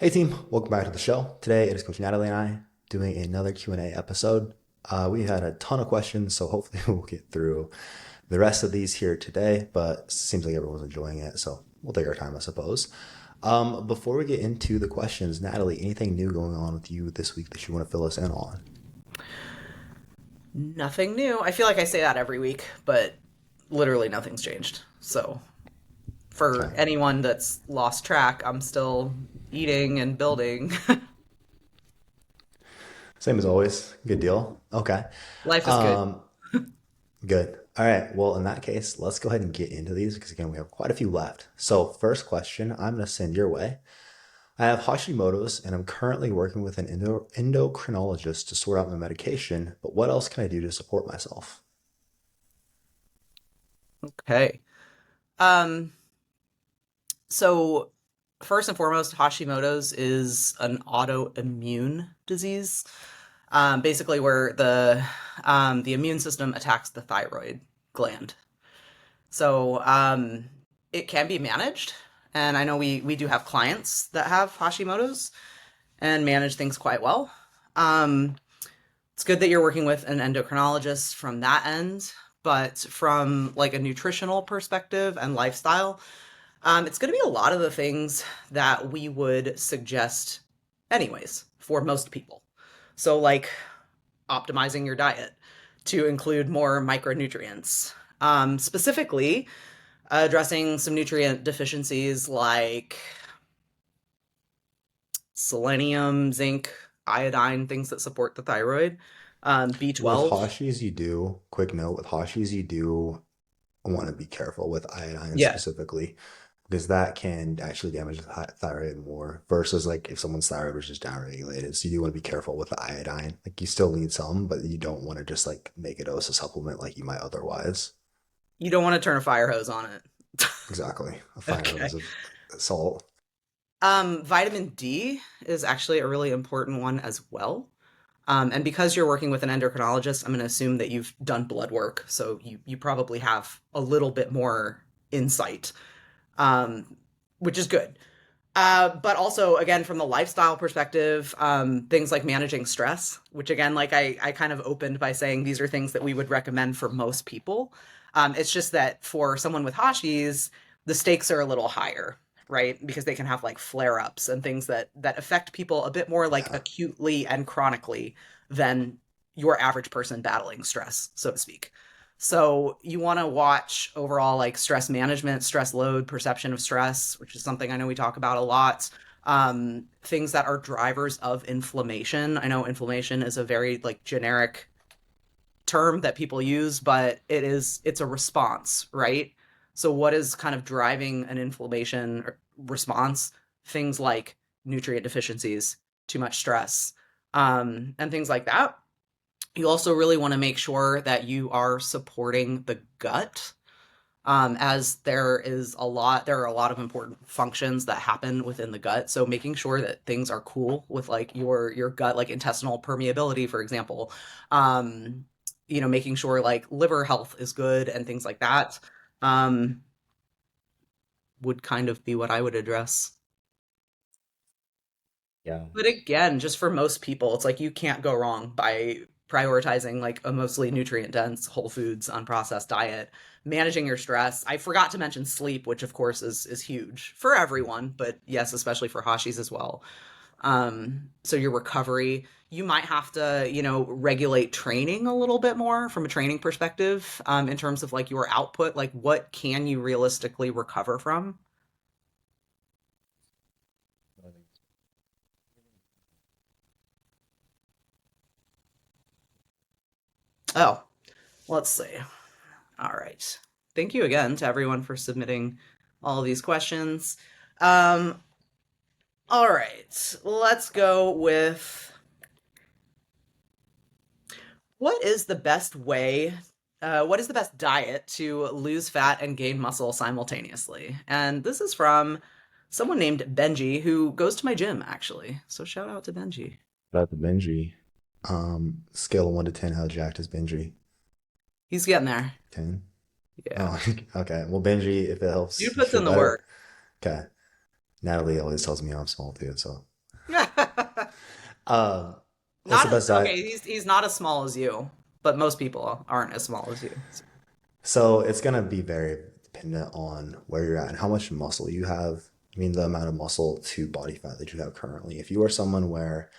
Hey team, welcome back to the show. Today it is Coach Natalie and I doing another Q&A episode. We had a ton of questions, so hopefully we'll get through the rest of these here today, but it seems like everyone's enjoying it, so we'll take our time, I suppose. Before we get into the questions, Natalie, anything new going on with you this week that you want to fill us in on? Nothing new. I feel like I say that every week, but literally nothing's changed. So, Okay. for anyone that's lost track, I'm still eating and building. Same as always. Good deal. Okay. Life is good. Um, Good. All right. Well, in that case, let's go ahead and get into these because again, we have quite a few left. So, first question I'm going to send your way. I have Hashimoto's and I'm currently working with an endocrinologist to sort out my medication, but what else can I do to support myself? Okay. Um, so first and foremost, Hashimoto's is an autoimmune disease. Basically where the immune system attacks the thyroid gland. So it can be managed. And I know we do have clients that have Hashimoto's and manage things quite well. Um, it's good that you're working with an endocrinologist from that end, but from like a nutritional perspective and lifestyle, it's going to be a lot of the things that we would suggest anyways for most people. So like optimizing your diet to include more micronutrients. Specifically, addressing some nutrient deficiencies like selenium, zinc, iodine, things that support the thyroid, With B12. Hashi's, you do, quick note, with Hashi's, you do want to be careful with iodine Yeah. specifically because that can actually damage the thyroid more versus like if someone's thyroid was just downregulated. So you do want to be careful with the iodine. Like you still need some, but you don't want to just like make a dose of supplement like you might otherwise. You don't want to turn a fire hose on it. Exactly. A fire Okay. hose of salt. Vitamin D is actually a really important one as well. And because you're working with an endocrinologist, I'm going to assume that you've done blood work, so you probably have a little bit more insight, um, which is good. But also, again, from the lifestyle perspective, things like managing stress, which again, like I kind of opened by saying these are things that we would recommend for most people. It's just that for someone with Hashis, the stakes are a little higher, right? Because they can have like flare ups and things that affect people a bit more like Yeah. acutely and chronically than your average person battling stress, so to speak. So you want to watch overall like stress management, stress load, perception of stress, which is something I know we talk about a lot. Things that are drivers of inflammation. I know inflammation is a very like generic term that people use, but it's a response, right? So what is kind of driving an inflammation response? Things like nutrient deficiencies, too much stress, and things like that. You also really want to make sure that you are supporting the gut, as there are a lot of important functions that happen within the gut. So making sure that things are cool with like your gut, like intestinal permeability, for example. Um, making sure like liver health is good and things like that, um, would kind of be what I would address. Yeah. But again, just for most people, it's like you can't go wrong by prioritizing like a mostly nutrient dense, whole foods, unprocessed diet, managing your stress. I forgot to mention sleep, which of course is huge for everyone, but yes, especially for Hashis as well. So your recovery, you might have to, regulate training a little bit more from a training perspective, in terms of like your output, like what can you realistically recover from? Oh, let's see. All right. Thank you again to everyone for submitting all of these questions. Um, all right. Let's go with what is the best way, what is the best diet to lose fat and gain muscle simultaneously? And this is from someone named Benji who goes to my gym, actually. So shout out to Benji. About the Benji. Scale of 1 to 10, how jacked is Benji? He's getting there. 10. Yeah. Oh, okay. Well, Benji, if it helps, Dude you puts feel in the better. work. Okay. Natalie always tells me I'm small too. So, Not what's the as, best diet? okay, he's not as small as you, but most people aren't as small as you. So it's gonna be very dependent on where you're at and how much muscle you have. I mean, the amount of muscle to body fat that you have currently. If you are someone where,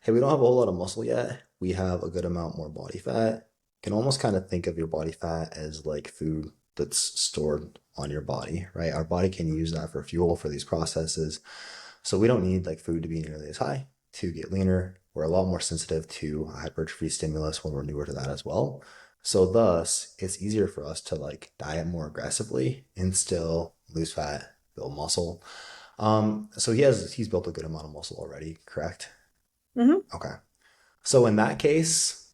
hey, we don't have a whole lot of muscle yet, we have a good amount more body fat. You can almost kind of think of your body fat as like food that's stored on your body, right? Our body can use that for fuel for these processes. So we don't need like food to be nearly as high to get leaner. We're a lot more sensitive to hypertrophy stimulus when we're newer to that as well. So thus, it's easier for us to like diet more aggressively and still lose fat, build muscle. So he's built a good amount of muscle already, correct? Hmm. Okay. So in that case,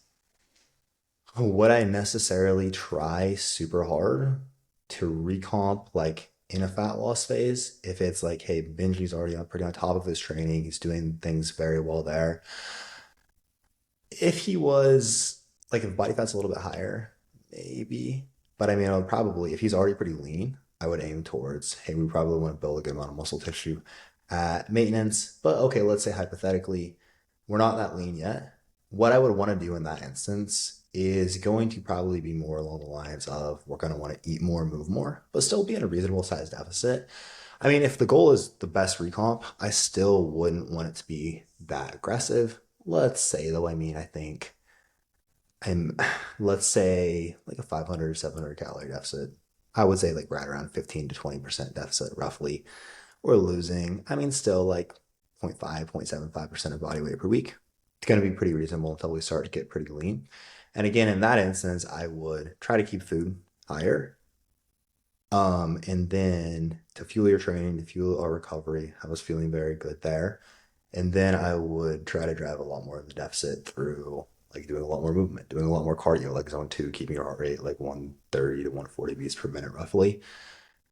would I necessarily try super hard to recomp like in a fat loss phase? If it's like, hey, Benji's already on pretty on top of his training, he's doing things very well there. If he was like if body fat's a little bit higher, maybe. But I mean, I would probably if he's already pretty lean, I would aim towards, hey, we probably want to build a good amount of muscle tissue at maintenance. But okay, let's say hypothetically, we're not that lean yet. What I would want to do in that instance is going to probably be more along the lines of we're going to want to eat more, move more, but still be in a reasonable size deficit. I mean, if the goal is the best recomp, I still wouldn't want it to be that aggressive. Let's say, though, I mean, I think I'm, let's say, like a 500 or 700 calorie deficit. I would say, like, right around 15 to 20% deficit, roughly. We're losing, I mean, still like 0.5, 0.75% of body weight per week. It's going to be pretty reasonable until we start to get pretty lean. And again, in that instance, I would try to keep food higher. And then to fuel your training, to fuel our recovery, I was feeling very good there. And then I would try to drive a lot more of the deficit through like doing a lot more movement, doing a lot more cardio, like zone two, keeping your heart rate like 130 to 140 beats per minute roughly.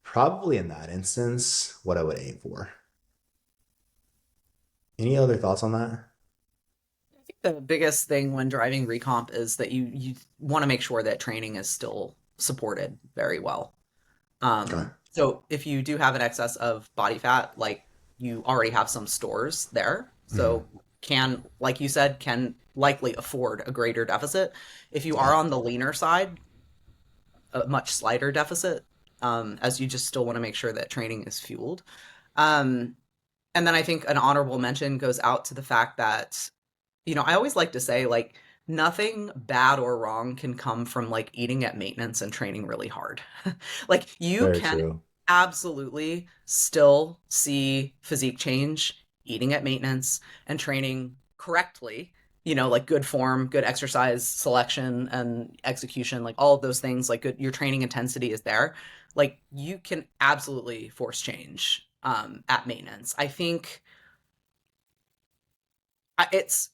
Probably in that instance, what I would aim for. Any other thoughts on that? I think the biggest thing when driving recomp is that you want to make sure that training is still supported very well. Okay. So if you do have an excess of body fat, like you already have some stores there, Mhm. so can, like you said, can likely afford a greater deficit. If you are Yeah. on the leaner side, a much slighter deficit, as you just still want to make sure that training is fueled. Um, and then I think an honorable mention goes out to the fact that, I always like to say, like, nothing bad or wrong can come from like eating at maintenance and training really hard. Like, you Very can true. absolutely still see physique change eating at maintenance and training correctly. Like good form, good exercise selection and execution, like all of those things, like good, your training intensity is there. Like, you can absolutely force change at maintenance. I think it's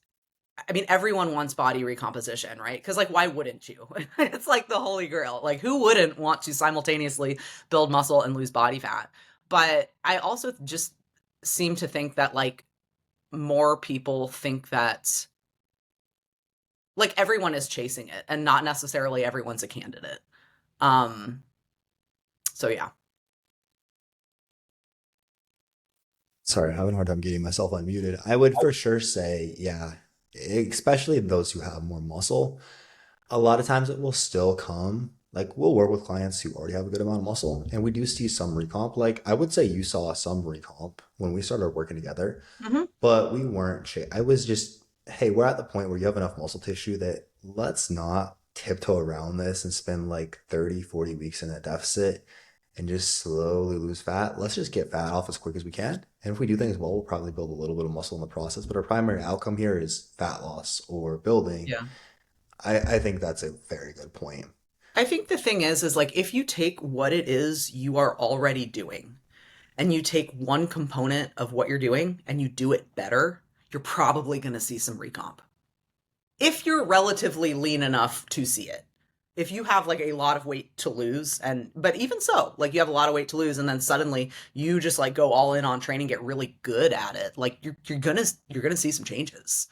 I mean, everyone wants body recomposition, right? Because, like, why wouldn't you? It's like the holy grail. Like, who wouldn't want to simultaneously build muscle and lose body fat? But I also just seem to think that, like, more people think that, like, everyone is chasing it and not necessarily everyone's a candidate. Um, so yeah. Sorry, I'm having a hard time getting myself unmuted. I would for sure say, yeah, especially those who have more muscle. A lot of times it will still come. Like we'll work with clients who already have a good amount of muscle, and we do see some recomp. Like I would say you saw some recomp when we started working together, Hmm. but we weren't. I was just, hey, we're at the point where you have enough muscle tissue that let's not tiptoe around this and spend like 30, 40 weeks in a deficit and just slowly lose fat. Let's just get fat off as quick as we can. And if we do things well, we'll probably build a little bit of muscle in the process. But our primary outcome here is fat loss or building. Yeah. I think that's a very good point. I think the thing is like, if you take what it is you are already doing and you take one component of what you're doing and you do it better, you're probably going to see some recomp. If you're relatively lean enough to see it. If you have like a lot of weight to lose, and but even so, like you have a lot of weight to lose and then suddenly you just like go all in on training, get really good at it, like you're gonna see some changes.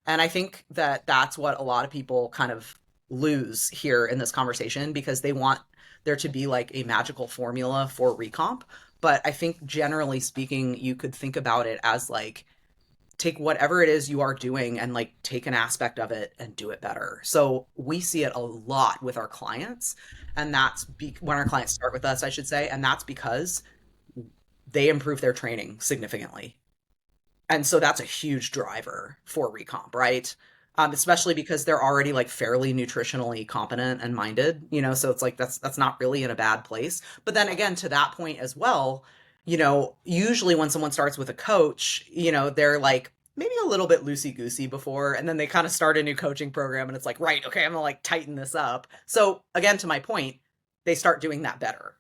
And I think that that's what a lot of people kind of lose here in this conversation because they want there to be like a magical formula for recomp. But I think generally speaking, you could think about it as like take whatever it is you are doing and like take an aspect of it and do it better. So we see it a lot with our clients, and when our clients start with us, I should say, and that's because they improve their training significantly. And so that's a huge driver for Recomp, right? Especially because they're already like fairly nutritionally competent and minded, so it's like that's not really in a bad place. But then again, to that point as well, usually when someone starts with a coach, they're like maybe a little bit loosey goosey before, and then they kind of start a new coaching program and it's like, right, okay, I'm gonna like tighten this up. So again, to my point, they start doing that better.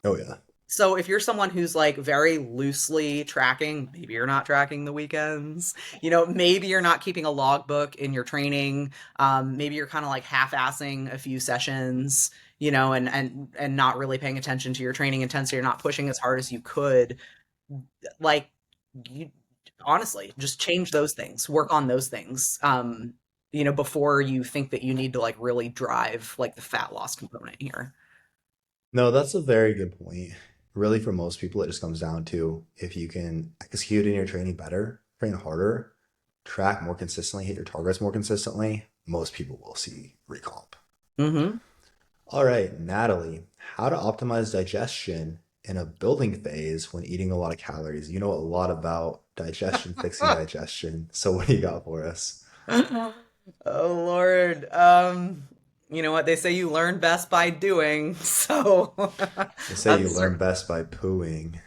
Oh yeah. So if you're someone who's like very loosely tracking, maybe you're not tracking the weekends, maybe you're not keeping a logbook in your training, maybe you're kind of like half-assing a few sessions, and not really paying attention to your training intensity, you're not pushing as hard as you could, like you honestly just change those things, work on those things, before you think that you need to like really drive like the fat loss component here. No, that's a very good point. Really, for most people, it just comes down to if you can execute in your training better, train harder, track more consistently, hit your targets more consistently, most people will see recomp. Mm-hmm. All right, Natalie, how to optimize digestion in a building phase when eating a lot of calories. You know a lot about digestion, fixing digestion. So what do you got for us? Oh Lord. You know what? They say you learn best by doing. So They say you that's learn best by pooing.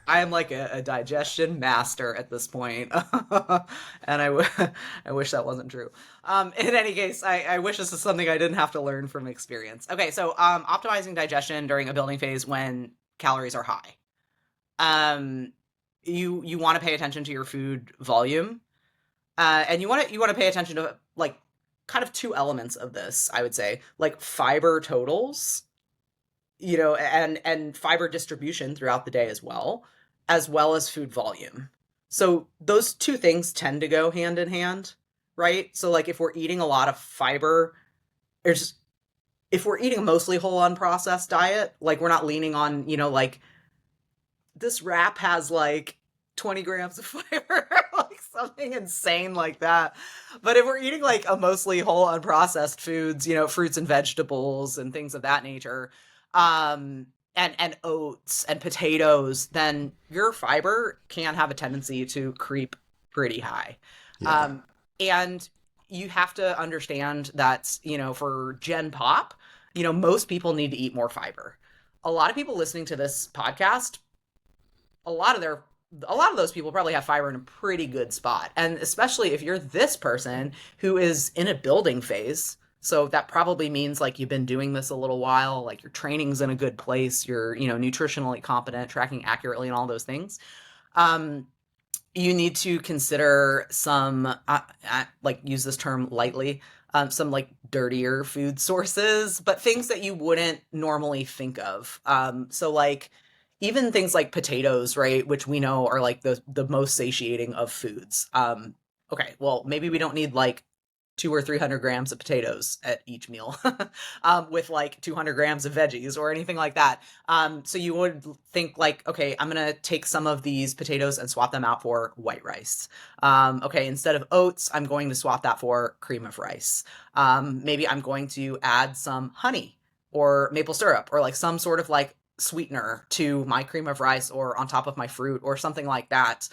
I am like a digestion master at this point. And I wish that wasn't true. In any case, I wish this is something I didn't have to learn from experience. Okay, so optimizing digestion during a building phase when calories are high. Um, you want to pay attention to your food volume. And you want to pay attention to like kind of two elements of this, I would say, like fiber totals, and fiber distribution throughout the day as well as food volume. So those two things tend to go hand in hand, right? So like if we're eating a lot of fiber, there's if we're eating a mostly whole unprocessed diet, like we're not leaning on, like this wrap has like 20 grams of fiber, like something insane like that. But if we're eating like a mostly whole unprocessed foods, fruits and vegetables and things of that nature, and oats and potatoes, then your fiber can have a tendency to creep pretty high. Yeah. Um, and you have to understand that, for Gen Pop, most people need to eat more fiber. A lot of people listening to this podcast, a lot of their a lot of those people probably have fiber in a pretty good spot. And especially if you're this person who is in a building phase, so that probably means like you've been doing this a little while, like your training's in a good place, you're, nutritionally competent, tracking accurately and all those things. Um, you need to consider some like use this term lightly, some like dirtier food sources, but things that you wouldn't normally think of. So like even things like potatoes, right, which we know are like the most satiating of foods. Okay, well maybe we don't need like 200 or 300 grams of potatoes at each meal, with like 200 grams of veggies or anything like that. So you would think like, okay, I'm gonna take some of these potatoes and swap them out for white rice. Okay, instead of oats, I'm going to swap that for cream of rice. Maybe I'm going to add some honey or maple syrup or like some sort of like sweetener to my cream of rice or on top of my fruit or something like that,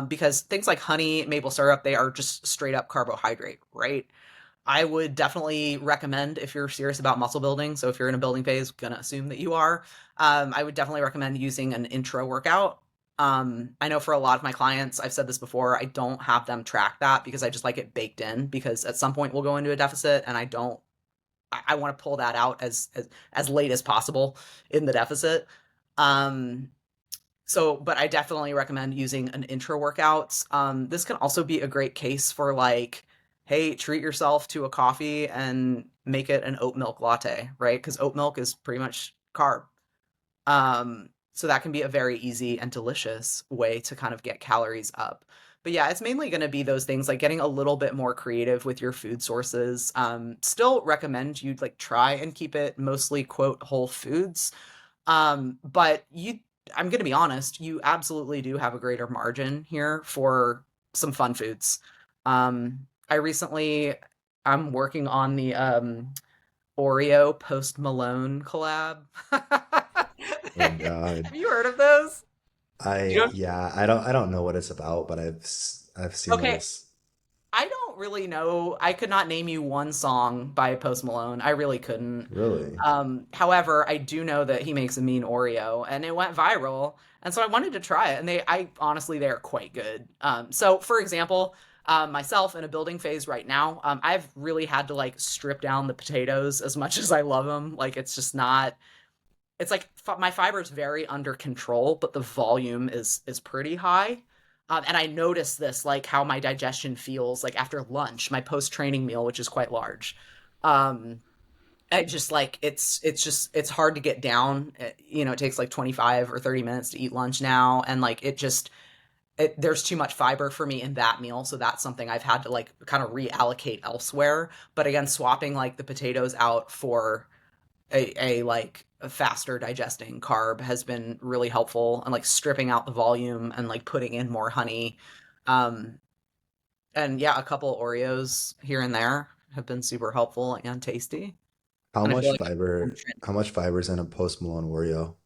because things like honey, maple syrup, they are just straight up carbohydrate, right? I would definitely recommend if you're serious about muscle building. So if you're in a building phase, gonna assume that you are. I would definitely recommend using an intro workout. I know for a lot of my clients, I've said this before, I don't have them track that because I just like it baked in because at some point we'll go into a deficit and I don't I want to pull that out as late as possible in the deficit. Um, but I definitely recommend using an intra workout. This can also be a great case for like, hey, treat yourself to a coffee and make it an oat milk latte, right? Because oat milk is pretty much carb. So that can be a very easy and delicious way to kind of get calories up. But yeah, it's mainly going to be those things like getting a little bit more creative with your food sources. Still recommend you like try and keep it mostly quote whole foods. But you I'm going to be honest, you absolutely do have a greater margin here for some fun foods. I recently, I'm working on the Oreo Post Malone collab. Oh God. Have you heard of those? You don't? Yeah, I don't know what it's about, but I've seen Okay, those. I don't really know. I could not name you one song by Post Malone. I really couldn't. Really? However, I do know that he makes a mean Oreo, and it went viral, and so I wanted to try it. And I honestly, they're quite good. So for example, myself in a building phase right now, I've really had to like strip down the potatoes as much as I love them. Like it's just not. It's like my fiber is very under control, but the volume is pretty high. And I notice this, like how my digestion feels like after lunch, my post training meal, which is quite large. Um, I just like it's hard to get down. It takes like 25 or 30 minutes to eat lunch now, and like there's too much fiber for me in that meal, so that's something I've had to like kind of reallocate elsewhere. But again, swapping like the potatoes out for a like a faster digesting carb has been really helpful, and like stripping out the volume and like putting in more honey. Um, and yeah, a couple Oreos here and there have been super helpful and tasty. How And I feel much like fiber? How much fiber is in a Post Malone Oreo?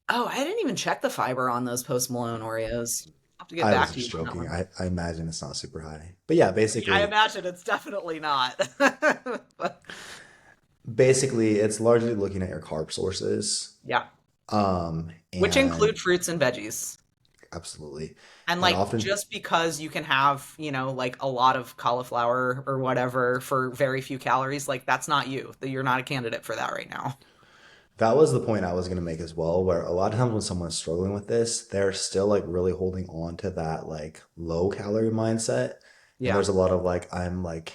oh, I didn't even check the fiber on those Post Malone Oreos. I'll have to get I was back to just you on that joking. one. I imagine it's not super high. But yeah, I basically, imagine it's definitely not. But it's largely looking at your carb sources. yeah, which include And fruits and veggies. absolutely. And And like often just because you can have, like a lot of cauliflower or whatever for very few calories, like that's not you. You're not a candidate for that right now. that was the point I was going to make as well, where a lot of times when someone's struggling with this, they're still like really holding on to that like low calorie mindset. And Yeah, there's a lot of like, I'm like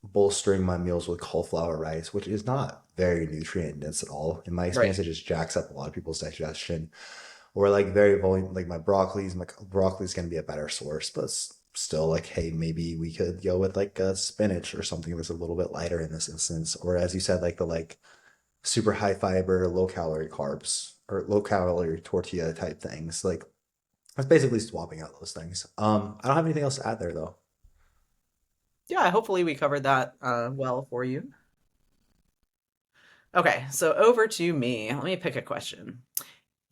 bolstering my meals with cauliflower rice, which is not very nutrient dense at all. In my right. experience, it just jacks up a lot of people's digestion. Or like very volume, like my broccoli's going to be a better source, but still like, hey, maybe we could go with like a spinach or something that's a little bit lighter in this instance. Or as you said, like the like super high fiber, low calorie carbs or low calorie tortilla type things. Like that's basically swapping out those things. I don't have anything else to add there though. Yeah, hopefully we covered that well for you. Okay, so over to me. Let me pick a question.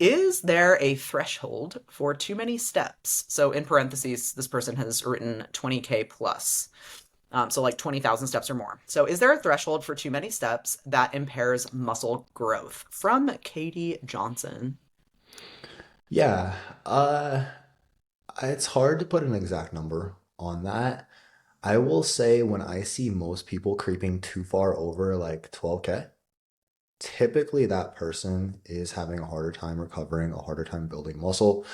Is there a threshold for too many steps? So in parentheses, this person has written 20K plus. So like 20,000 steps or more. So is there a threshold for too many steps that impairs muscle growth? From Katie Johnson. Yeah, uh, it's hard to put an exact number on that. I will say when I see most people creeping too far over like 12K, typically that person is having a harder time recovering, a harder time building muscle.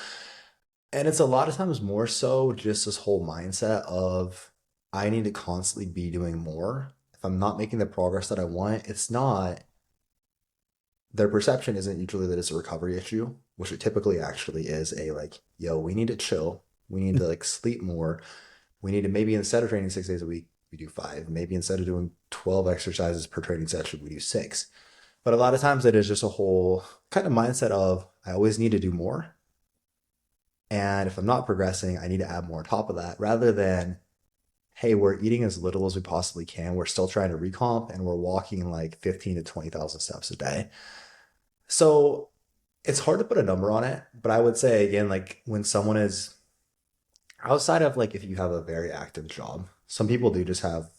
And it's a lot of times more so just this whole mindset of I need to constantly be doing more. If I'm not making the progress that I want, it's not, their perception isn't usually that it's a recovery issue, which it typically actually is a like, yo, we need to chill. We need to like sleep more. We need to maybe instead of training 6 days a week, we do five. Maybe instead of doing 12 exercises per training session, we do six. But a lot of times it is just a whole kind of mindset of I always need to do more. And if I'm not progressing, I need to add more on top of that rather than, hey, we're eating as little as we possibly can. We're still trying to recomp and we're walking like 15 to 20,000 steps a day. So it's hard to put a number on it, but I would say again, like when someone is outside of like if you have a very active job, some people do just have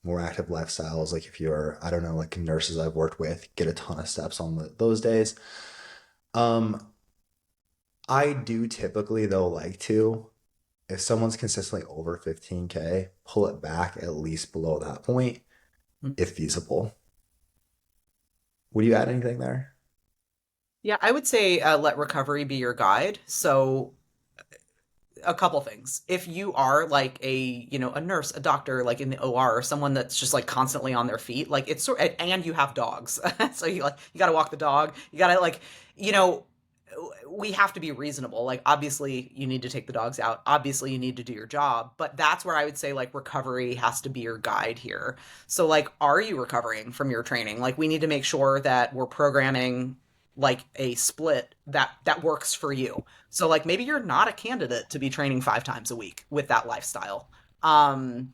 more active lifestyles. Like if you're, I don't know, like nurses I've worked with get a ton of steps on those days. Um, I do typically though like to, if someone's consistently over 15K, pull it back at least below that point if feasible. Would you add anything there? Yeah, I would say let recovery be your guide. So a couple things. If you are like a nurse, a doctor, like in the OR, or someone that's just like constantly on their feet, like it's sort and you have dogs. So you got to walk the dog. You got to like, you know, we have to be reasonable. Like obviously you need to take the dogs out. Obviously you need to do your job, but that's where I would say like recovery has to be your guide here. So like are you recovering from your training? Like we need to make sure that we're programming like a split that works for you. So like maybe you're not a candidate to be training 5 times a week with that lifestyle. Um,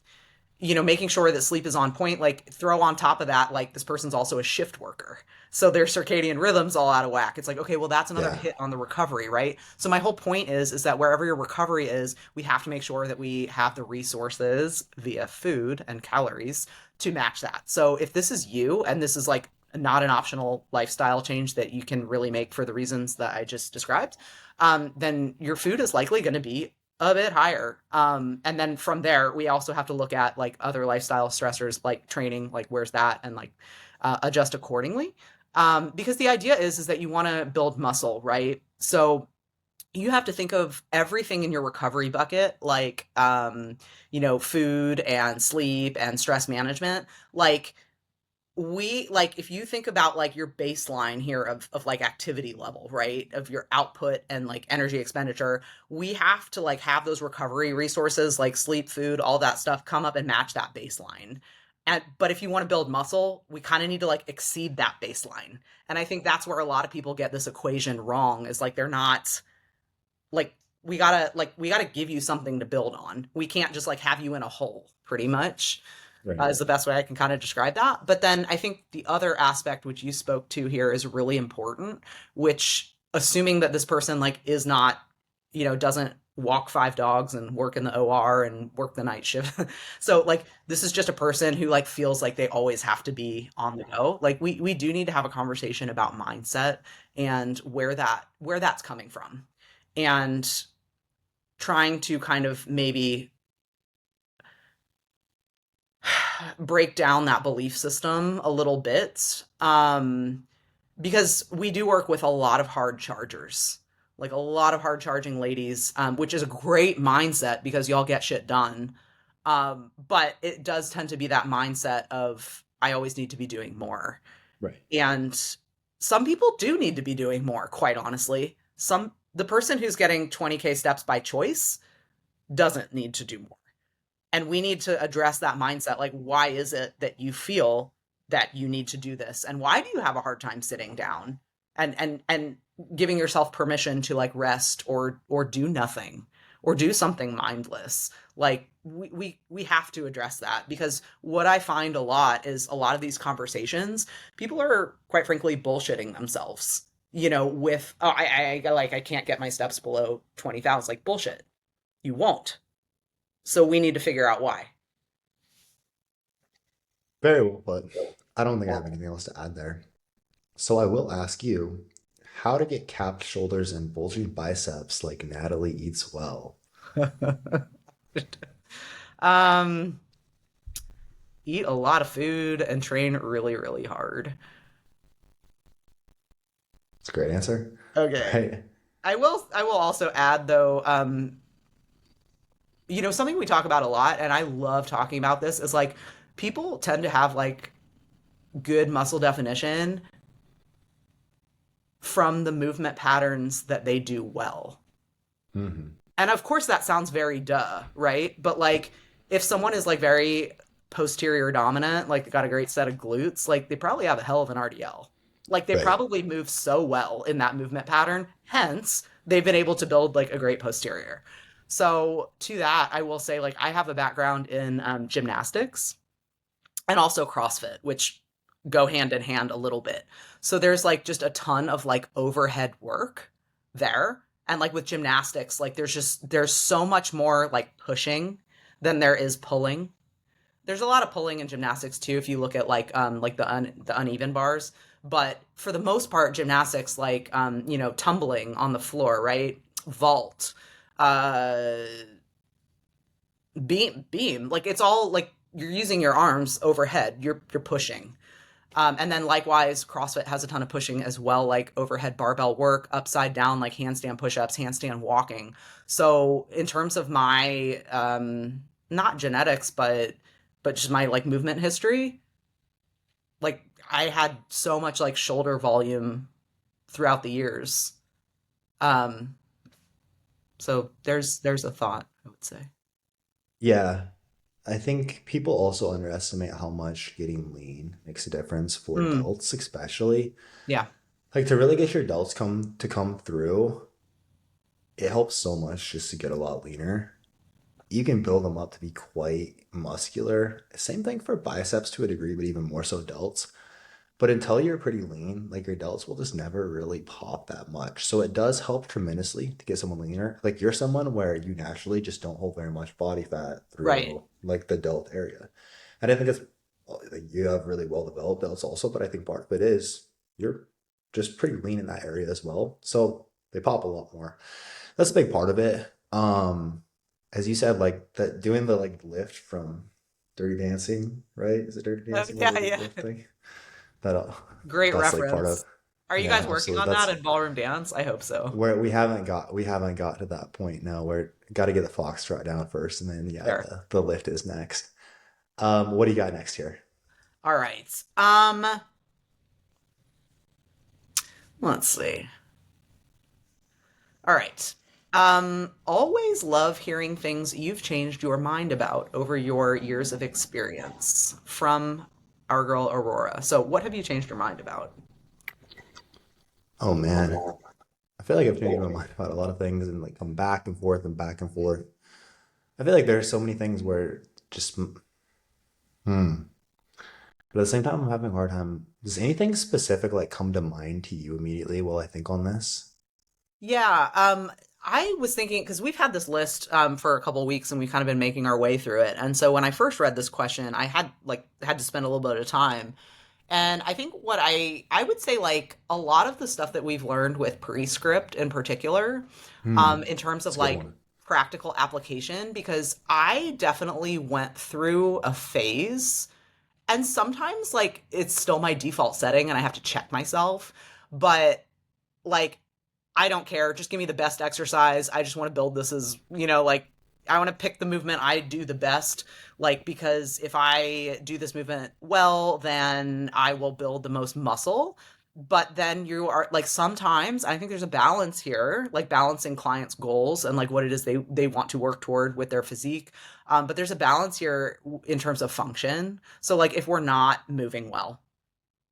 making sure that sleep is on point, like throw on top of that, like this person's also a shift worker. So their circadian rhythm's all out of whack. It's like, okay, well, that's another Yeah. hit on the recovery, right? So my whole point is that wherever your recovery is, we have to make sure that we have the resources via food and calories to match that. So if this is you and this is like not an optional lifestyle change that you can really make for the reasons that I just described, then your food is likely going to be a bit higher. And then from there, we also have to look at like other lifestyle stressors, like training, like where's that, and like adjust accordingly. Because the idea is that you want to build muscle, right? So you have to think of everything in your recovery bucket, like food and sleep and stress management, like if you think about like your baseline here of like activity level, right, of your output and like energy expenditure, we have to like have those recovery resources like sleep, food, all that stuff come up and match that baseline. But if you want to build muscle, we kind of need to like exceed that baseline. And I think that's where a lot of people get this equation wrong, is like they're not like, we gotta give you something to build on. We can't just like have you in a hole, pretty much, Right. is the best way I can kind of describe that. But then I think the other aspect which you spoke to here is really important, which, assuming that this person like is not, doesn't walk 5 dogs and work in the OR and work the night shift. So like this is just a person who like feels like they always have to be on the go. Like we do need to have a conversation about mindset and where that's coming from. And trying to kind of maybe break down that belief system a little bit, because we do work with a lot of hard chargers, like a lot of hard charging ladies, which is a great mindset because y'all get shit done. But it does tend to be that mindset of I always need to be doing more. Right. And some people do need to be doing more, quite honestly. The person who's getting 20K steps by choice doesn't need to do more. And we need to address that mindset. Like, why is it that you feel that you need to do this? And why do you have a hard time sitting down and giving yourself permission to like rest or do nothing or do something mindless? Like we have to address that, because what I find a lot is a lot of these conversations, people are quite frankly bullshitting themselves, with, oh, I can't get my steps below 20,000. Like, bullshit. You won't. So we need to figure out why. Very well put. I don't think I have anything else to add there. So I will ask you how to get capped shoulders and bulging biceps like Natalie eats well. um, Eat a lot of food and train really, really hard. It's a great answer. Okay. Right. I will also add though, something we talk about a lot, and I love talking about this, is like people tend to have like good muscle definition from the movement patterns that they do well. Hmm. And of course that sounds very duh, right? But like if someone is like very posterior dominant, like they got a great set of glutes, like they probably have a hell of an RDL. Like they Right. probably move so well in that movement pattern, hence they've been able to build like a great posterior. So to that, I will say like I have a background in gymnastics and also CrossFit, which go hand in hand a little bit. So there's like just a ton of like overhead work there. And like with gymnastics, like there's so much more like pushing than there is pulling. There's a lot of pulling in gymnastics too if you look at like the uneven bars, but for the most part gymnastics, like tumbling on the floor, right? Vault, uh beam, like it's all like you're using your arms overhead, you're pushing. And then likewise, CrossFit has a ton of pushing as well, like overhead barbell work, upside down, like handstand push-ups, handstand walking. So in terms of my not genetics, but just my like movement history, like I had so much like shoulder volume throughout the years. Um, so there's a thought, I would say. Yeah. I think people also underestimate how much getting lean makes a difference for Mm, adults, especially. yeah. Like to really get your delts come through, it helps so much just to get a lot leaner. You can build them up to be quite muscular. Same thing for biceps to a degree, but even more so delts. But until you're pretty lean, like your delts will just never really pop that much. So it does help tremendously to get someone leaner. Like you're someone where you naturally just don't hold very much body fat Right. through like the delt area. And I think it's like you have really well developed delts also, but I think part of it is you're just pretty lean in that area as well. So they pop a lot more. That's a big part of it. As you said, like that doing the like lift from Dirty Dancing, right? Is it Dirty Oh, Dancing where yeah, they do the yeah. lift thing? That Great that's like part of reference. Are you yeah, guys working absolutely. on that That's in ballroom dance? I hope so. where we haven't got to that point now. Where got to get the foxtrot down first, and then yeah, There. the lift is next. What do you got next here? All right. Let's see. All right. Always love hearing things you've changed your mind about over your years of experience from our girl Aurora. So, what have you changed your mind about? Oh man, I feel like I've changed my mind about a lot of things and like come back and forth and back and forth. I feel like there's so many things where just hmm. But at the same time, I'm having a hard time. Does anything specific like come to mind to you immediately while I think on this? Yeah, I was thinking because we've had this list for a couple of weeks and we've kind of been making our way through it. And so when I first read this question, I had to spend a little bit of time. And I think what I would say like a lot of the stuff that we've learned with Prescript in particular, Hmm, in terms of that's a good like one. practical application, because I definitely went through a phase and sometimes like it's still my default setting and I have to check myself, but like I don't care. Just give me the best exercise. I just want to build this as, like I want to pick the movement I do the best. Like, because if I do this movement well, then I will build the most muscle. But then you are like, sometimes I think there's a balance here, like balancing clients' goals and like what it is they want to work toward with their physique. But there's a balance here in terms of function. So, like, if we're not moving well,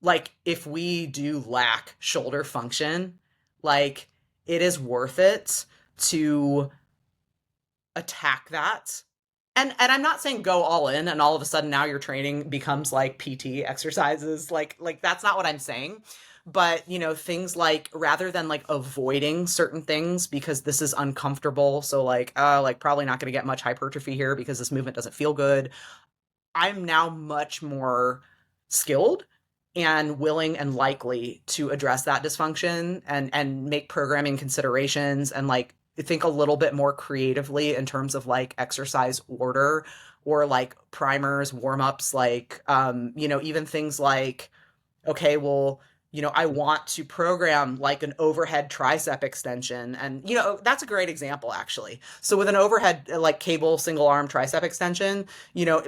like if we do lack shoulder function, like it is worth it to attack that. And I'm not saying go all in and all of a sudden now your training becomes like PT exercises. Like that's not what I'm saying. But, things like rather than like avoiding certain things because this is uncomfortable, so like probably not going to get much hypertrophy here because this movement doesn't feel good. I'm now much more skilled and willing and likely to address that dysfunction and make programming considerations and like think a little bit more creatively in terms of like exercise order or like primers, warm-ups, like even things like okay, well, I want to program like an overhead tricep extension. And, that's a great example, actually. So with an overhead, like cable single arm tricep extension,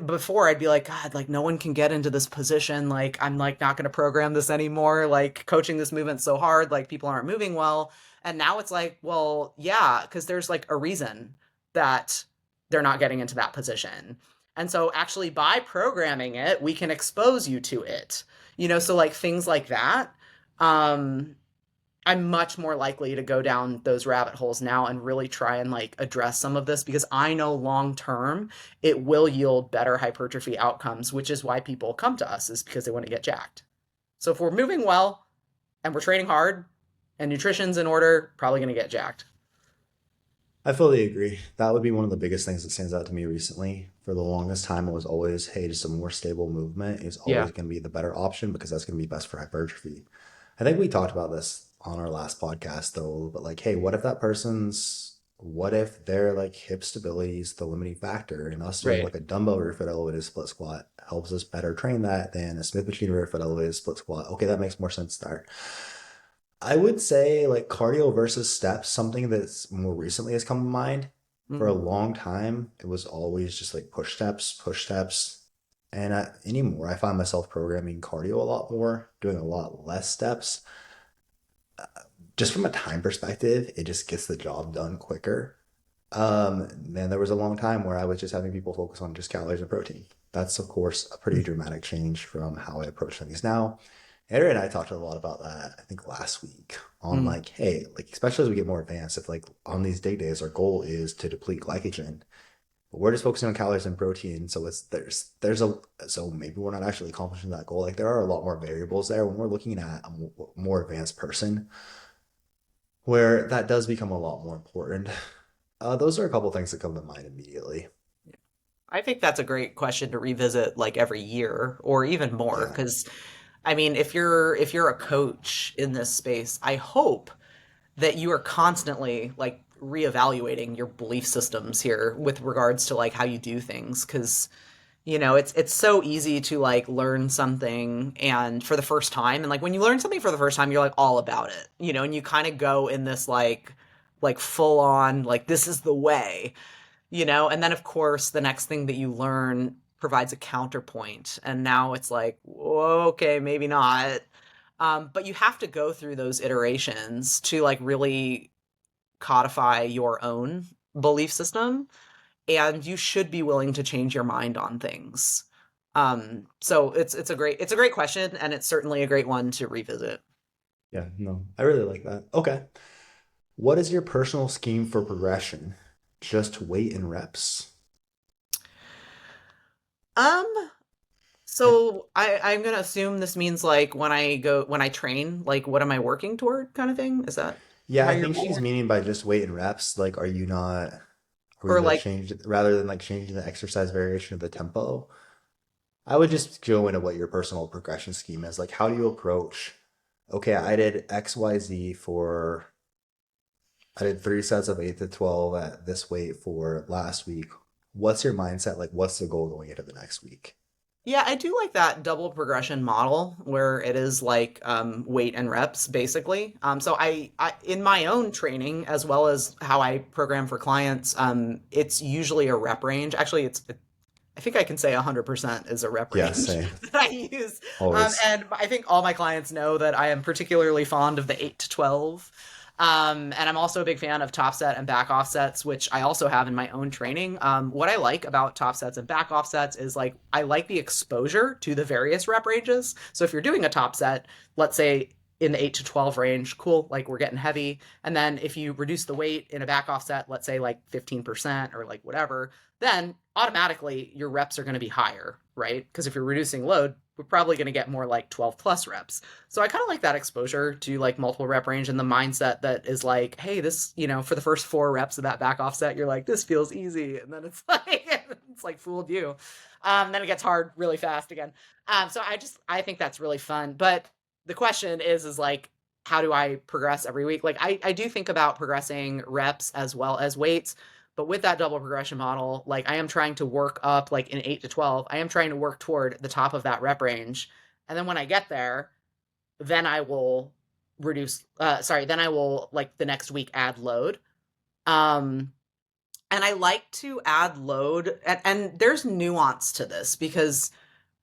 before I'd be like, God, like no one can get into this position. Like, I'm like not going to program this anymore. Like, coaching this movement so hard, like people aren't moving well. And now it's like, well, yeah, because there's like a reason that they're not getting into that position. And so actually by programming it, we can expose you to it. So like things like that. um I'm much more likely to go down those rabbit holes now and really try and like address some of this because I know long term it will yield better hypertrophy outcomes, which is why people come to us, is because they want to get jacked. So if we're moving well and we're training hard and nutrition's in order, probably going to get jacked. I fully agree. That would be one of the biggest things that stands out to me recently. For the longest time, it was always, hey, just a more stable movement is Yeah. always going to be the better option because that's going to be best for hypertrophy. I think we talked about this on our last podcast though, but like, hey, what if their like hip stability is the limiting factor and us doing Right. like a dumbbell rear foot elevated split squat helps us better train that than a Smith machine rear foot elevated split squat. Okay, that makes more sense there. I would say like cardio versus steps, something that's more recently has come to mind. For a Mm-hmm. long time, it was always just like push steps, push steps. And anymore, I find myself programming cardio a lot more, doing a lot less steps. Just from a time perspective, it just gets the job done quicker. Then there was a long time where I was just having people focus on just calories and protein. That's, of course, a pretty dramatic change from how I approach things now. Andrew and I talked a lot about that, I think last week, on Mm. like, hey, like especially as we get more advanced, if like on these day days our goal is to deplete glycogen, but we're just focusing on calories and protein, so it's there's a so maybe we're not actually accomplishing that goal. Like there are a lot more variables there when we're looking at a more advanced person, where that does become a lot more important. Those are a couple things that come to mind immediately. I think that's a great question to revisit like every year or even more Yeah. because I mean, if you're a coach in this space, I hope that you are constantly like reevaluating your belief systems here with regards to like how you do things because it's so easy to like learn something and for the first time and like when you learn something for the first time you're like all about it, and you kind of go in this like full on like this is the way, and then of course the next thing that you learn provides a counterpoint and now it's like whoa, okay, maybe not. But you have to go through those iterations to like really codify your own belief system, and you should be willing to change your mind on things. So it's a great question, and it's certainly a great one to revisit. Yeah, no, I really like that. Okay. What is your personal scheme for progression? Just weight and reps. Um, I, so I'm gonna assume this means like when I train, like what am I working toward kind of thing? Is that yeah, how I you're think reading she's it? meaning by just weight and reps. Like, are you Or like like change rather than like changing the exercise variation of the tempo? I would just go into what your personal progression scheme is. Like, how do you approach, okay, I did XYZ for, I did 3 sets of 8 to 12 at this weight for last week. What's your mindset? Like, what's the goal going into the next week? Yeah, I do like that double progression model where it is like weight and reps basically. So I in my own training as well as how I program for clients, it's usually a rep range. Actually, I think I can say 100% is a rep Yeah, range same. that I use. Always. And I think all my clients know that I am particularly fond of the 8 to 12. And I'm also a big fan of top set and back offsets, which I also have in my own training. What I like about top sets and back offsets is like I like the exposure to the various rep ranges. So if you're doing a top set, let's say in the 8 to 12 range, cool, like we're getting heavy. And then if you reduce the weight in a back offset, let's say like 15% or like whatever, then automatically your reps are going to be higher, right? Because if you're reducing load, we're probably going to get more like 12 plus reps. So I kind of like that exposure to like multiple rep range and the mindset that is like, hey, this, for the first 4 reps of that back offset, you're like, this feels easy. And then it's like, it's like fooled you. Then it gets hard really fast again. So I think that's really fun. But the question is like, how do I progress every week? Like I do think about progressing reps as well as weights, but with that double progression model, like I am trying to work up like in 8 to 12, I am trying to work toward the top of that rep range. And then when I get there, then I will then I will like the next week add load. Um, and I like to add load and there's nuance to this because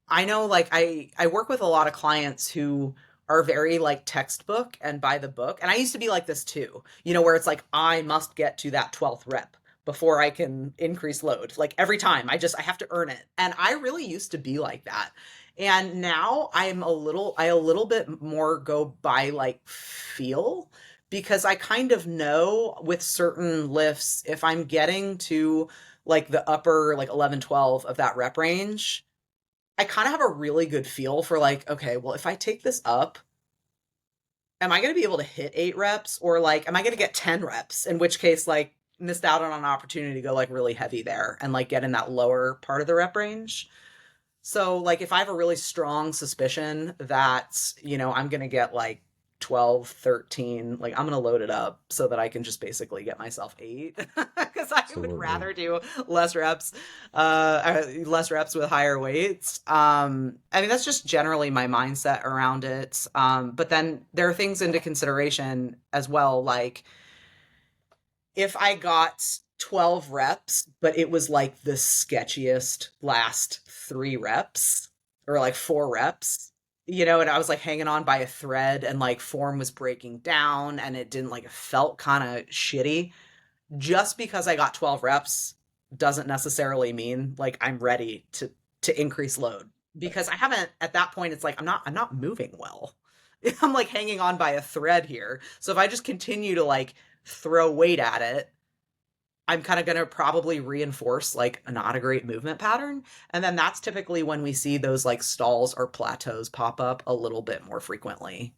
I know like I work with a lot of clients who are very like textbook and by the book. And I used to be like this too, where it's like I must get to that 12th rep before I can increase load. Like every time I have to earn it. And I really used to be like that. And now I a little bit more go by like feel because I kind of know with certain lifts if I'm getting to like the upper like 11, 12 of that rep range, I kind of have a really good feel for like, okay, well, if I take this up, am I going to be able to hit 8 reps or like, am I going to get 10 reps? In which case, like, missed out on an opportunity to go like really heavy there and like get in that lower part of the rep range. So, like, if I have a really strong suspicion that, I'm going to get like 12, 13, like, I'm going to load it up so that I can just basically get myself 8 because I would Absolutely. rather do less reps with higher weights. I mean, that's just generally my mindset around it. But then there are things into consideration as well, like, if I got 12 reps, but it was like the sketchiest last 3 reps or like 4 reps, and I was like hanging on by a thread and like form was breaking down and it didn't like, it felt kind of shitty. Just because I got 12 reps doesn't necessarily mean like I'm ready to increase load because I haven't at that point it's like I'm not moving well. I'm like hanging on by a thread here. So if I just continue to like throw weight at it, I'm kind of going to probably reinforce like a not a great movement pattern. And then that's typically when we see those like stalls or plateaus pop up a little bit more frequently.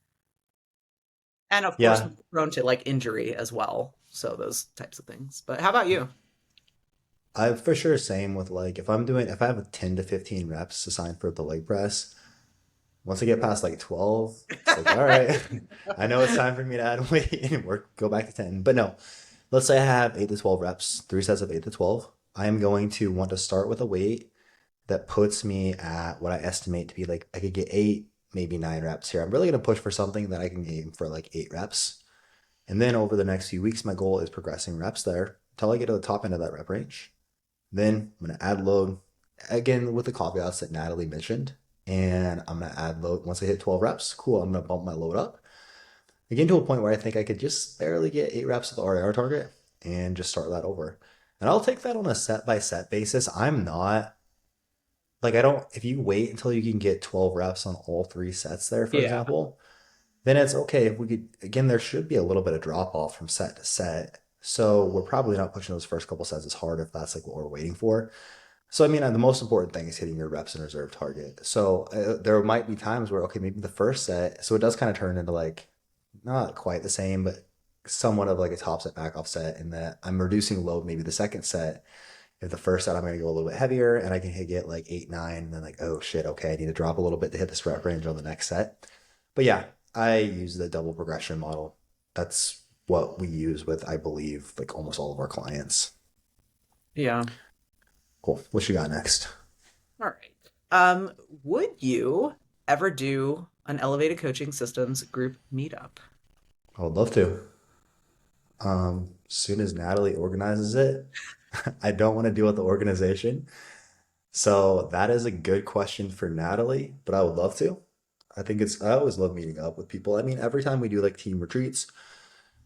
And of course, Yeah, prone to like injury as well. So those types of things. But how about you? I for sure same with like if I have a 10 to 15 reps assigned for the leg press, once I get past like 12, it's like, all right, I know it's time for me to add weight and work, go back to 10. But no, let's say I have 8 to 12 reps, 3 sets of 8 to 12. I am going to want to start with a weight that puts me at what I estimate to be like, I could get 8, maybe 9 reps here. I'm really going to push for something that I can aim for like 8 reps. And then over the next few weeks, my goal is progressing reps there until I get to the top end of that rep range. Then I'm going to add load again with the caveats that Natalie mentioned. And I'm going to add load once I hit 12 reps. Cool. I'm going to bump my load up again to a point where I think I could just barely get 8 reps of the RIR target and just start that over. And I'll take that on a set by set basis. I'm not like, I don't, if you wait until you can get 12 reps on all 3 sets there, for Yeah. example, then it's okay. If we could, again, there should be a little bit of drop off from set to set. So we're probably not pushing those first couple sets as hard if that's like what we're waiting for. So I mean, the most important thing is hitting your reps and reserve target. So there might be times where okay, maybe the first set, so it does kind of turn into like not quite the same, but somewhat of like a top set back off set in that I'm reducing load maybe the second set. If the first set I'm going to go a little bit heavier and I can get like 8, 9, and then like oh shit, okay, I need to drop a little bit to hit this rep range on the next set. But yeah, I use the double progression model. That's what we use with I believe like almost all of our clients. Yeah. Cool. What you got next? All right. Um, would you ever do an elevated coaching systems group meetup? I would love to. As soon as Natalie organizes it, I don't want to deal with the organization. So that is a good question for Natalie, but I would love to. I always love meeting up with people. I mean, every time we do like team retreats,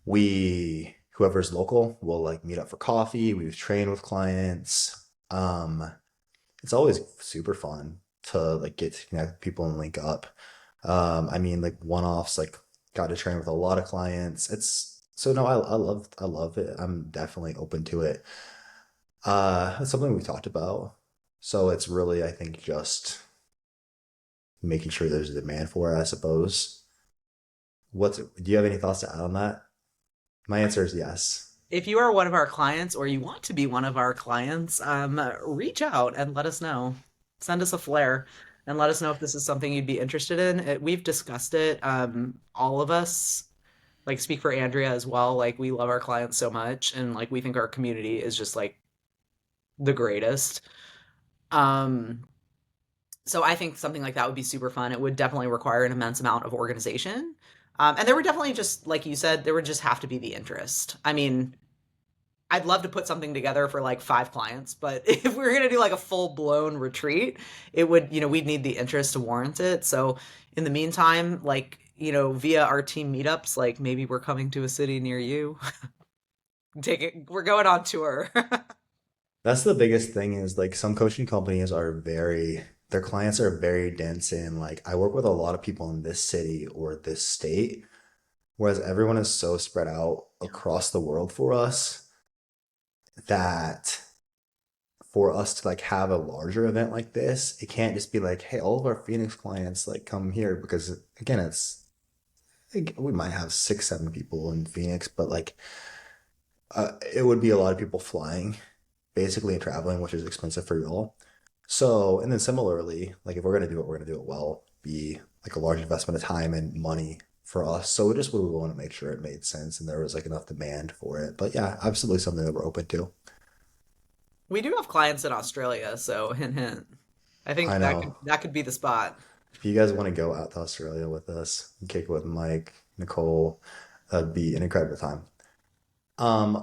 whoever's local will like meet up for coffee. We train with clients. It's always super fun to like get to connect with people and link up. I mean, like one-offs, like got to train with a lot of clients. It's so no, I love it. I'm definitely open to it. It's something we've talked about. So it's really, I think, just making sure there's a demand for it, I suppose. Do you have any thoughts to add on that? My answer is yes. If you are one of our clients or you want to be one of our clients, reach out and let us know. Send us a flare and let us know if this is something you'd be interested in. We've discussed it. All of us, like speak for Andrea as well. Like we love our clients so much and like we think our community is just like the greatest. Um, so I think something like that would be super fun. It would definitely require an immense amount of organization. And there would definitely just, like you said, there would just have to be the interest. I mean, I'd love to put something together for like 5 clients, but if we were gonna do like a full blown retreat, it would, we'd need the interest to warrant it. So in the meantime, like, via our team meetups, like maybe we're coming to a city near you. We're going on tour. That's the biggest thing is like some coaching companies their clients are very dense in like I work with a lot of people in this city or this state, whereas everyone is so spread out across the world for us that for us to like have a larger event like this, it can't just be like, hey, all of our Phoenix clients like come here because again, like, we might have 6, 7 people in Phoenix, but like it would be a lot of people flying basically and traveling, which is expensive for you all. So, and then similarly, like if we're gonna do it, we're gonna do it well, be like a large investment of time and money for us. So we just would want to make sure it made sense and there was like enough demand for it. But yeah, absolutely something that we're open to. We do have clients in Australia, so hint hint. I think I that could know. that could be the spot. If you guys want to go out to Australia with us and kick it with Mike, Nicole, that'd be an incredible time.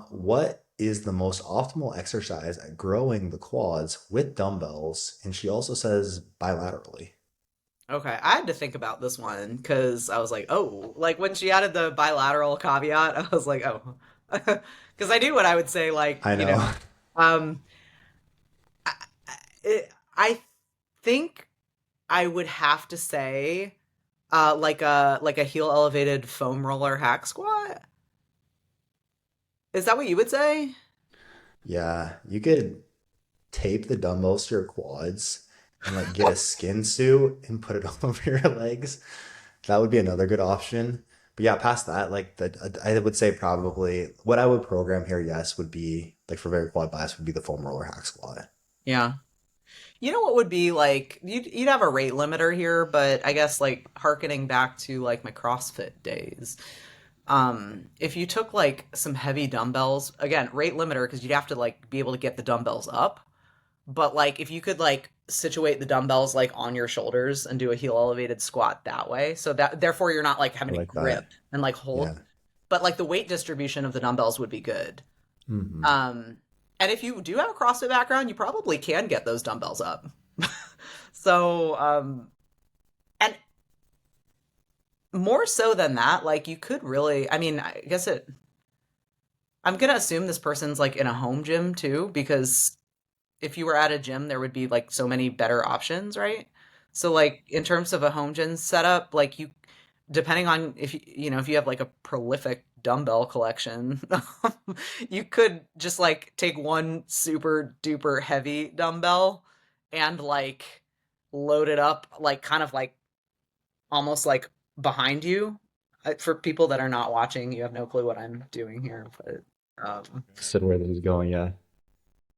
What is the most optimal exercise at growing the quads with dumbbells? And she also says bilaterally. Okay, I had to think about this one because I was like, oh, like when she added the bilateral caveat, I was like, oh, because I knew what I would say, like, I know. um, I, I think I would have to say, Like a heel elevated foam roller hack squat. Is that what you would say? Yeah, you could tape the dumbbells to your quads and like get a skin suit and put it over your legs. That would be another good option. But yeah, past that, like I would say probably what I would program here, yes, would be like for very quad bias would be the foam roller hack squat. Yeah. You know what would be like you'd have a rate limiter here, but I guess like harkening back to like my CrossFit days. If you took like some heavy dumbbells, again, rate limiter because you'd have to like be able to get the dumbbells up. But like if you could like situate the dumbbells like on your shoulders and do a heel elevated squat that way, so that therefore you're not like I having to like grip that. and like hold, Yeah. but like the weight distribution of the dumbbells would be good. Hmm. Um, and if you do have a CrossFit background, you probably can get those dumbbells up. So, and more so than that, like you could really, I mean, I guess I'm gonna assume this person's like in a home gym too, because if you were at a gym, there would be like so many better options, right? So like in terms of a home gym setup, like you, depending on if if you have like a prolific dumbbell collection, you could just like take one super duper heavy dumbbell and like load it up like kind of like almost like behind you. For people that are not watching, you have no clue what I'm doing here, Said where this is going, yeah.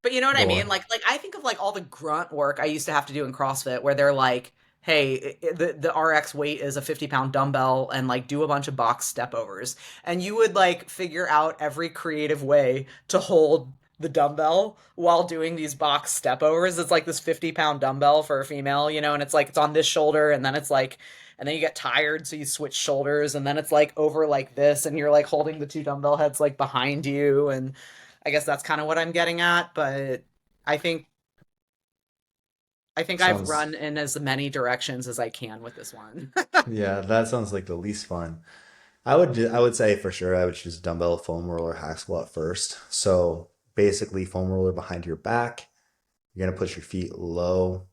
but you know what I Go mean? on. Like I think of like all the grunt work I used to have to do in CrossFit where they're like, hey, the RX weight is a 50-pound dumbbell and like do a bunch of box step overs. And you would like figure out every creative way to hold the dumbbell while doing these box step overs. It's like this 50-pound dumbbell for a female, and it's like it's on this shoulder and then it's like and then you get tired so you switch shoulders and then it's like over like this and you're like holding the two dumbbell heads like behind you and I guess that's kind of what I'm getting at, but I think I think I've Sounds, run in as many directions as I can with this one. yeah, that sounds like the least fun. I would say for sure I would choose dumbbell foam roller hack squat first. So basically foam roller behind your back. You're gonna put your feet low.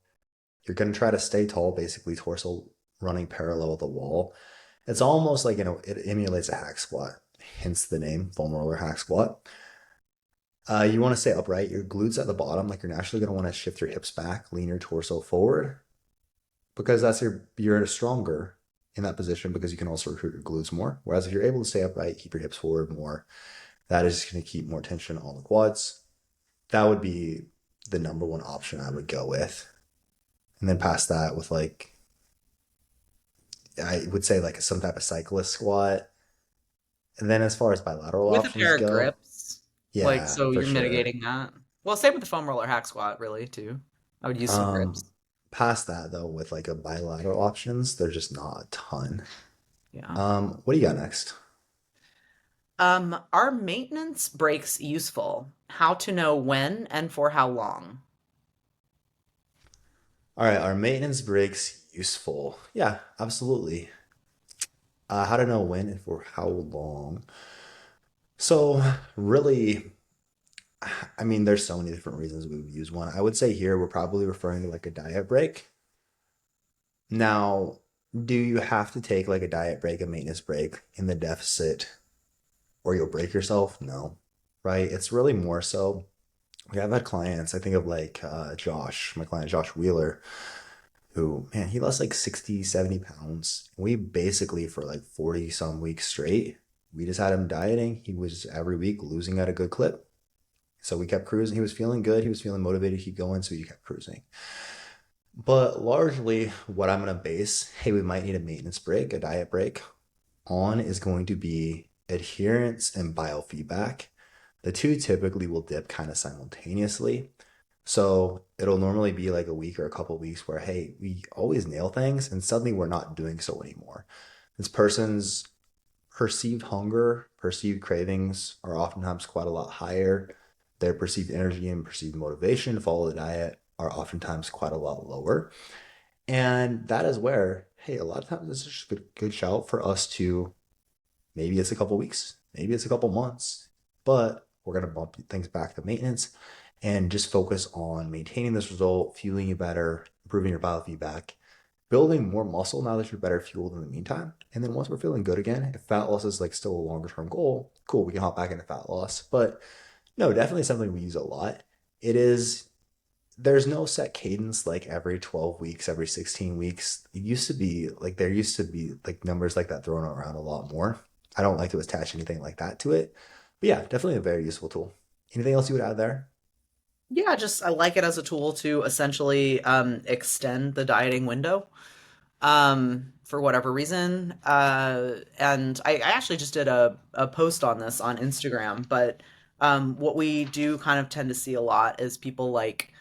You're gonna try to stay tall, basically torso running parallel with the wall. It's almost like it emulates a hack squat, hence the name foam roller hack squat. You want to stay upright. Your glutes at the bottom, like you're naturally gonna want to shift your hips back, lean your torso forward, because that's you're stronger in that position because you can also recruit your glutes more. Whereas if you're able to stay upright, keep your hips forward more, that is going to keep more tension on the quads. That would be the number one option I would go with. And then past that with like I would say like some type of cyclist squat. And then as far as bilateral With a options pair of go, grips. Like yeah, so for you're sure. mitigating that. Well, same with the foam roller hack squat, really, too. I would use some grips. Um, Past that though, with like a bilateral options, there's just not a ton. Yeah. What do you got next? Are maintenance breaks useful? How to know when and for how long? All right, are maintenance breaks useful? Yeah, absolutely. How to know when and for how long? So, really, I mean, there's so many different reasons we would use one. I would say here we're probably referring to like a diet break. Now, do you have to take like a diet break, a maintenance break in the deficit, or you'll break yourself? No, right? It's really more so. We have had clients, I think of like Josh, my client Josh Wheeler, who, man, he lost like 60, 70 pounds. We basically, for like 40 some weeks straight, we just had him dieting. He was every week losing at a good clip. So we kept cruising. He was feeling good. He was feeling motivated to keep going. So he kept cruising. But largely, what I'm going to base, hey, we might need a maintenance break, a diet break, on is going to be adherence and biofeedback. The two typically will dip kind of simultaneously. So it'll normally be like a week or a couple of weeks where, hey, we always nail things and suddenly we're not doing so anymore. This person's perceived hunger, perceived cravings are oftentimes quite a lot higher. Their perceived energy and perceived motivation to follow the diet are oftentimes quite a lot lower. And that is where, hey, a lot of times it's just a good shout for us to maybe it's a couple weeks, maybe it's a couple months, but we're going to bump things back to maintenance and just focus on maintaining this result, fueling you better, improving your biofeedback. building more muscle now that you're better fueled in the meantime. And then once we're feeling good again, if fat loss is like still a longer term goal, cool, we can hop back into fat loss. But no, definitely something we use a lot. It is, there's no set cadence like every 12 weeks, every 16 weeks. It used to be like there used to be like numbers like that thrown around a lot more. I don't like to attach anything like that to it. But yeah, definitely a very useful tool. Anything else you would add there? Yeah, just I like it as a tool to essentially extend the dieting window for whatever reason. And I actually just did a post on this on Instagram, but what we do kind of tend to see a lot is people like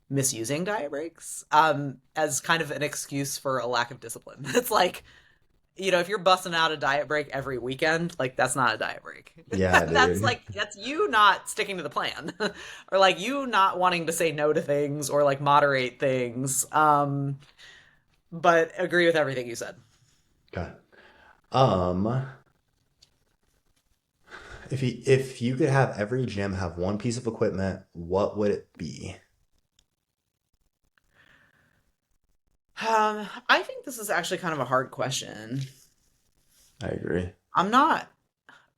misusing diet breaks as kind of an excuse for a lack of discipline. It's like, if you're busting out a diet break every weekend, like that's not a diet break. Yeah, That's dude. like that's you not sticking to the plan. Or like you not wanting to say no to things or like moderate things. But agree with everything you said. Okay. Um, if you could have every gym have one piece of equipment, what would it be? I think this is actually kind of a hard question. I agree. I'm not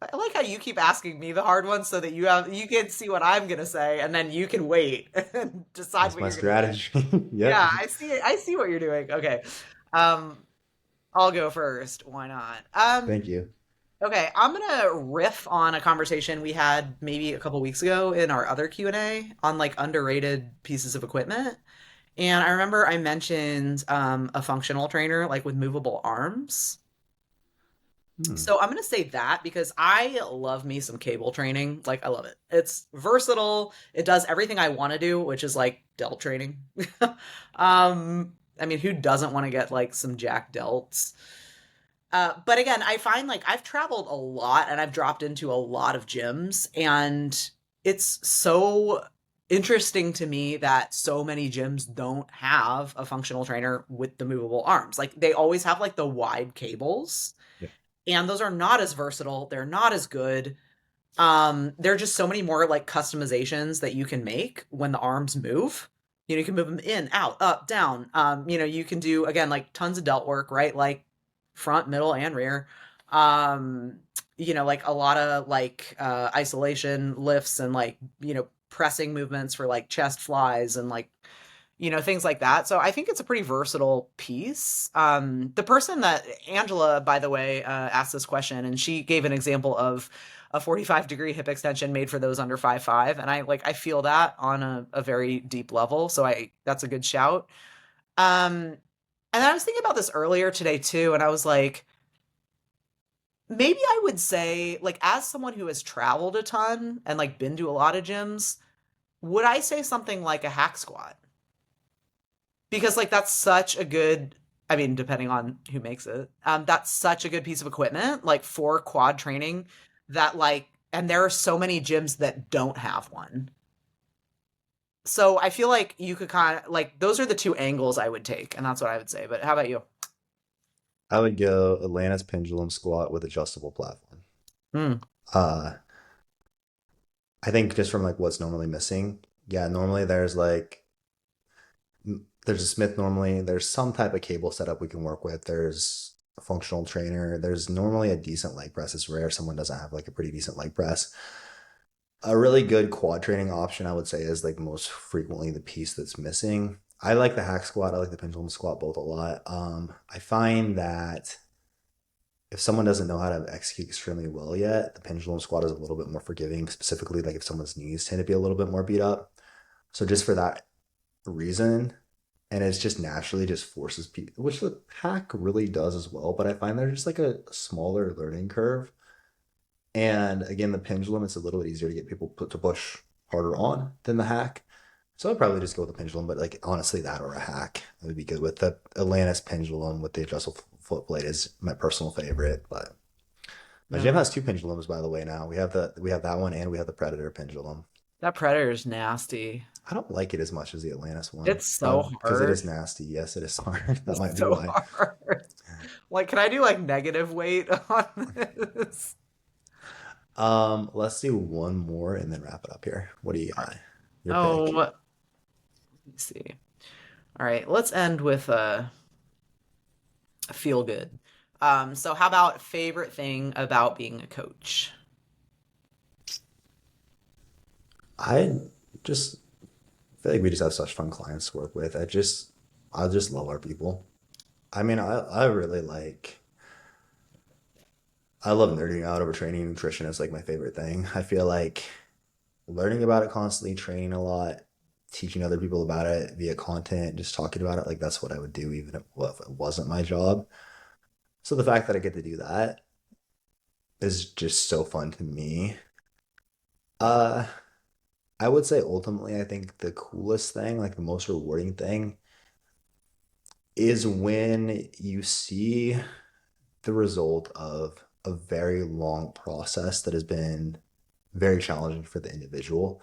I like how you keep asking me the hard ones so that you can see what I'm gonna say and then you can wait and decide That's what my you're gonna say. strategy. Yep. Yeah, I see what you're doing. Okay. Um, I'll go first. Why not? Thank you. Okay, I'm gonna riff on a conversation we had maybe a couple weeks ago in our other Q&A on like underrated pieces of equipment. And I remember I mentioned a functional trainer like with movable arms. Hmm. So I'm gonna say that because I love me some cable training. Like I love it. It's versatile. It does everything I want to do, which is like delt training. I mean, who doesn't want to get like some jack delts? But again, I find like I've traveled a lot and I've dropped into a lot of gyms, and it's so interesting to me that so many gyms don't have a functional trainer with the movable arms. Like they always have like the wide cables, Yeah. and those are not as versatile. They're not as good. There are just so many more like customizations that you can make when the arms move. You can move them in, out, up, down. You can do again like tons of delt work, right? Like front, middle, and rear. Like a lot of like isolation lifts and like, pressing movements for like chest flies and like things like that. So I think it's a pretty versatile piece. The person that Angela, by the way, asked this question, and she gave an example of a 45-degree hip extension made for those under 5'5", and I feel that on a very deep level. So I that's a good shout. Um, and I was thinking about this earlier today too, and I was like, maybe I would say, like, as someone who has traveled a ton and like been to a lot of gyms, would I say something like a hack squat? Because like that's such a good, I mean, depending on who makes it, that's such a good piece of equipment like for quad training that like, and there are so many gyms that don't have one. So I feel like you could kind of like those are the two angles I would take, and that's what I would say. But how about you? I would go Atlantis pendulum squat with adjustable platform. Hmm. Uh, I think just from like what's normally missing. Yeah, normally there's a Smith normally. There's some type of cable setup we can work with. There's a functional trainer. There's normally a decent leg press. It's rare someone doesn't have like a pretty decent leg press. A really good quad training option, I would say, is like most frequently the piece that's missing. I like the hack squat. I like the pendulum squat both a lot. I find that if someone doesn't know how to execute extremely well yet, the pendulum squat is a little bit more forgiving, specifically like if someone's knees tend to be a little bit more beat up. So just for that reason, and it's just naturally just forces people, which the hack really does as well, but I find there's just like a smaller learning curve. And again, the pendulum, it's a little bit easier to get people to push harder on than the hack. So I'd probably just go with the pendulum, but like honestly, that or a hack, I would be good with the Atlantis pendulum with the adjustable foot blade is my personal favorite. But my gym No, has two pendulums, by the way. Now we have that one and we have the Predator pendulum. that Predator is nasty. I don't like it as much as the Atlantis one It's so because it hard. is nasty. Yes, it is hard. That It's might be so why. hard. Like, can I do like negative weight on this? Let's do one more and then wrap it up here. What do you got? Your Oh, pick. let me see. All right, let's end with Feel good. So how about favorite thing about being a coach? I just feel like we just have such fun clients to work with. I just love our people. I mean, I really like, I love nerding out over training and nutrition is like my favorite thing. I feel like learning about it constantly, training a lot, teaching other people about it via content, just talking about it, like that's what I would do even if it wasn't my job. So the fact that I get to do that is just so fun to me. Uh, I would say ultimately, I think the coolest thing, like the most rewarding thing, is when you see the result of a very long process that has been very challenging for the individual.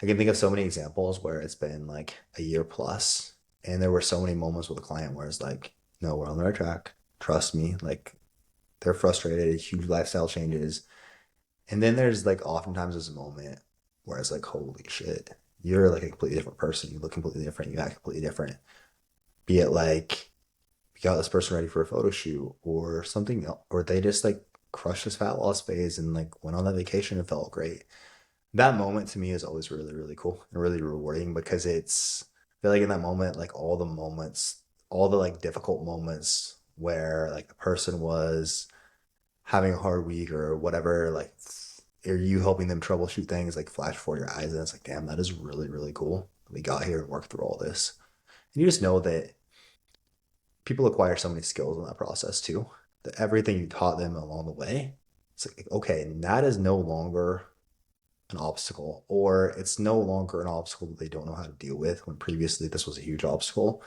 I can think of so many examples where it's been like a year plus, and there were so many moments with a client where it's like, no, we're on the right track. Trust me. Like they're frustrated, huge lifestyle changes. And then there's like oftentimes there's a moment where it's like, holy shit, you're like a completely different person. You look completely different. You act completely different. Be it like you got this person ready for a photo shoot or something else, or they just like crushed this fat loss phase and like went on that vacation and felt great. That moment to me is always really, really cool and really rewarding because I feel like in that moment, like all the moments, all the like difficult moments where like the person was having a hard week or whatever, like, are you helping them troubleshoot things like flash before your eyes? And it's like, damn, that is really, really cool. We got here and worked through all this. And you just know that people acquire so many skills in that process too. That everything you taught them along the way, it's like, okay, that is no longer an obstacle, or it's no longer an obstacle that they don't know how to deal with when previously this was a huge obstacle.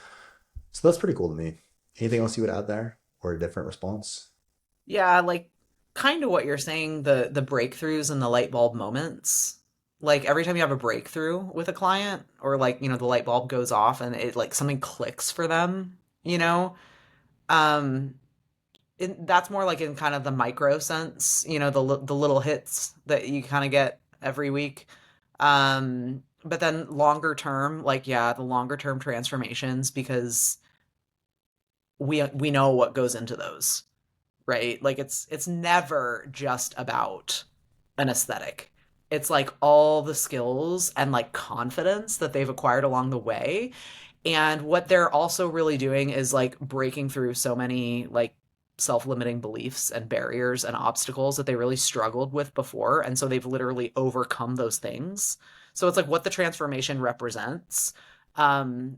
So that's pretty cool to me. Anything else you would add there or a different response? Yeah, like kind of what you're saying, the breakthroughs and the light bulb moments. Like every time you have a breakthrough with a client or like, the light bulb goes off and it like something clicks for them, you know? Um that's more like in kind of the micro sense, the little hits that you kind of get every week. But then longer term, like yeah, the longer term transformations because we know what goes into those, right? Like it's never just about an aesthetic. It's like all the skills and like confidence that they've acquired along the way. And what they're also really doing is like breaking through so many like self-limiting beliefs and barriers and obstacles that they really struggled with before. And so they've literally overcome those things. So it's like what the transformation represents. Um,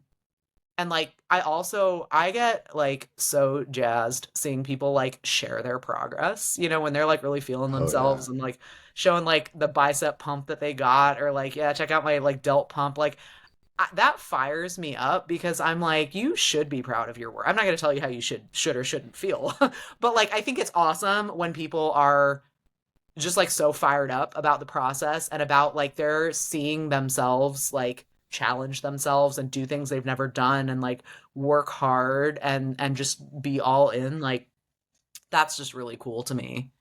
and like I get like so jazzed seeing people like share their progress, when they're like really feeling Oh yeah. themselves and like showing like the bicep pump that they got or like yeah, check out my like delt pump. Like that fires me up because I'm like, you should be proud of your work. I'm not going to tell you how you should or shouldn't feel, but like I think it's awesome when people are just like so fired up about the process and about like they're seeing themselves like challenge themselves and do things they've never done and like work hard and just be all in. Like that's just really cool to me.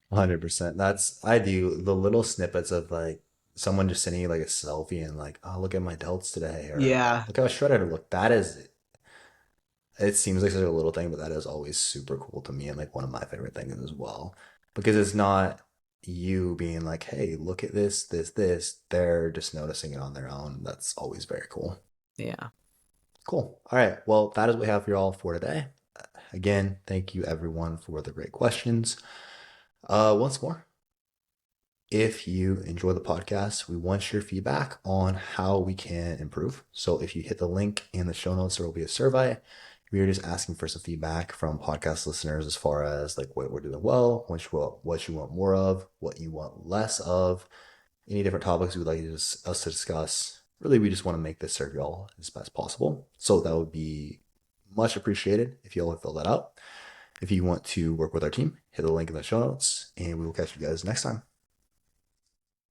100%. I do the little snippets of like someone just sending you like a selfie and like, oh, look at my delts today, or Yeah. look how shredded I look. That is, it seems like such a little thing, but that is always super cool to me and like one of my favorite things as well. Because it's not you being like, hey, look at this. They're just noticing it on their own. That's always very cool. Yeah. Cool. All right. Well, that is what we have for y'all for today. Again, thank you everyone for the great questions. Once more, if you enjoy the podcast, we want your feedback on how we can improve. So if you hit the link in the show notes, there will be a survey. We are just asking for some feedback from podcast listeners as far as like what we're doing well, what you want more of, what you want less of, any different topics you would like us to discuss. Really, we just want to make this serve y'all as best possible. So that would be much appreciated if y'all would fill that out. If you want to work with our team, hit the link in the show notes, and we will catch you guys next time.